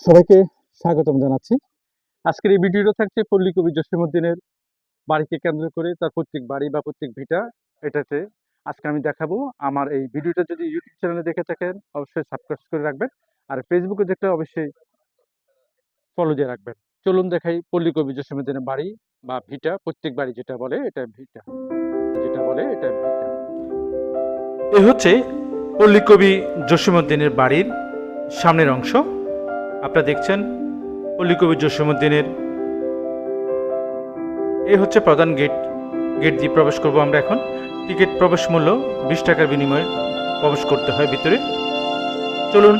সবাইকে স্বাগতম জানাচ্ছি। আজকের এই ভিডিওটা থাকছে পল্লী কবি জসীমউদ্দীনের বাড়িকে কেন্দ্র করে, তার প্রত্যেক বাড়ি বা প্রত্যেক ভিটা এটাতে আজকে আমি দেখাবো। আমার এই ভিডিওটা যদি ইউটিউব চ্যানেলে দেখে থাকেন অবশ্যই সাবস্ক্রাইব করে রাখবেন, আর ফেসবুকে দেখলে অবশ্যই ফলো দিয়ে রাখবেন। চলুন দেখাই পল্লী কবি জসীমউদ্দীনের বাড়ি বা ভিটা, প্রত্যেক বাড়ি যেটা বলে এটা ভিটা, যেটা বলে এটা ভিটা। এ হচ্ছে পল্লী কবি জসীমউদ্দীনের বাড়ির সামনের অংশ। আপনারা দেখছেন পল্লী কবি জসীমউদ্দীনের এই হচ্ছে প্রধান গেট। গেট দিয়ে প্রবেশ করব আমরা এখন। টিকিট প্রবেশ মূল্য 20 টাকার বিনিময়ে প্রবেশ করতে হয় ভিতরে। চলুন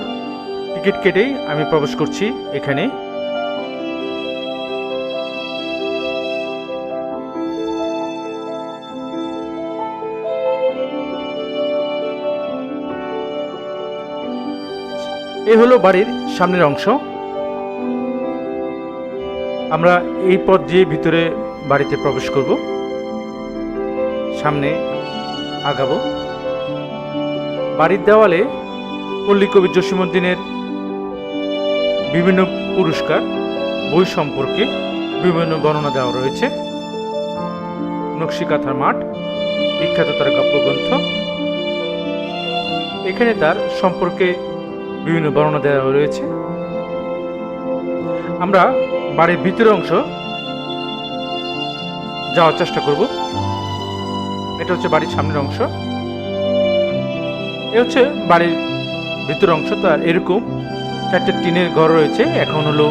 টিকিট কেটেই আমি প্রবেশ করছি এখানে। এই হলো বাড়ির সামনের অংশ। আমরা এই পথ দিয়ে ভিতরে বাড়িতে প্রবেশ করব, সামনে আগাবো। বাড়ির দেওয়ালে পল্লী কবি জসীমউদ্দীনের বিভিন্ন পুরস্কার, বই সম্পর্কে বিভিন্ন বর্ণনা দেওয়া রয়েছে। নকশিকাঁথার মাঠ, বিখ্যাত তার কাব্যগ্রন্থ, এখানে তার সম্পর্কে বিভিন্ন বর্ণনা দেওয়া রয়েছে। আমরা বাড়ির ভিতরের অংশ যাওয়ার চেষ্টা করব। এটা হচ্ছে বাড়ির সামনের অংশ, এ হচ্ছে বাড়ির ভিতরের অংশ। তার এরকম 4টে টিনের ঘর রয়েছে। এখন হলো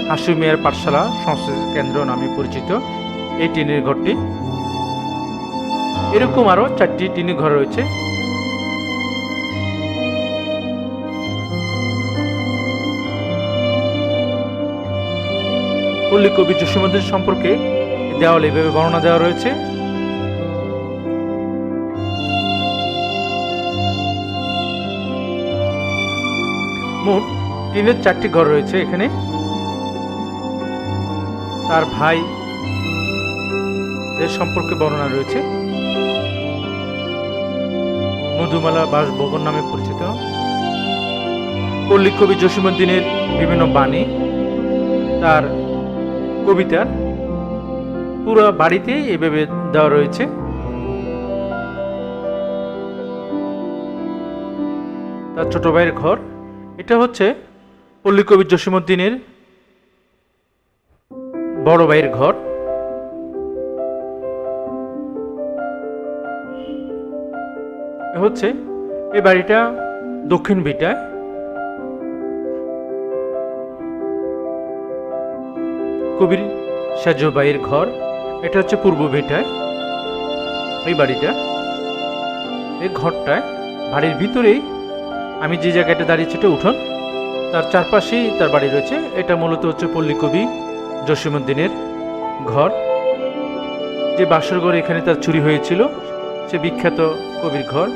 হাসু মিয়ার পাঠশালা সংস্কৃতি কেন্দ্র নামে পরিচিত এই টিনের ঘরটি। এরকম আরো 4টি টিনের ঘর রয়েছে। পল্লী কবি জসীমউদ্দীন সম্পর্কে দেওয়ালে এভাবে বর্ণনা দেওয়া রয়েছে। মোট টিনের 4টি ঘর রয়েছে এখানে। তার ভাই এর সম্পর্কে বর্ণনা রয়েছে। মধুমালা বাসভবন নামে পরিচিত। পল্লী কবি জসীমউদ্দীনের বিভিন্ন বাণী, তার কবিতার পুরো বাড়িতে এভাবে দেওয়া রয়েছে। তার ছোট ভাইয়ের ঘর, এটা হচ্ছে পল্লী কবি জসীমউদ্দীনের বড় ভাইয়ের ঘর। হচ্ছে এই বাড়িটা দক্ষিণ ভিটায়। কবির সাজু ভাইয়ের ঘর, এটা হচ্ছে পূর্ব ভিটায়। এই বাড়িটা, এই ঘরটায় বাড়ির ভিতরেই আমি যে জায়গাটা দাঁড়িয়েছি এটা উঠোন, তার চারপাশেই তার বাড়ি রয়েছে। এটা মূলত হচ্ছে পল্লী কবি জসীমউদ্দীনের ঘর। যে বাসর ঘর এখানে তার চুরি হয়েছিল, সে বিখ্যাত কবির ঘর।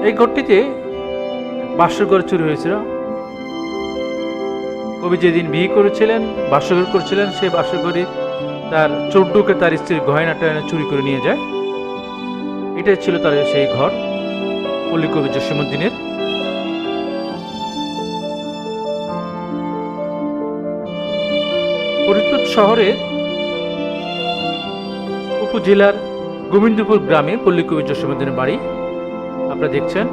এই ঘরটিতে বাসর ঘর চুরি হয়েছিল। কবি যেদিন বিয়ে করেছিলেন, বাসর করেছিলেন, সে বাসর ঘরে তার চোর ঢুকে তার স্ত্রীর গয়নাটা চুরি করে নিয়ে যায়। এটাই ছিল তার সেই ঘর, পল্লী কবি জসীমউদ্দীনের। ফরিদপুর শহরের উপজেলার গোবিন্দপুর গ্রামে পল্লী কবি জসীমউদ্দীনের বাড়ি আপনারা দেখছেন।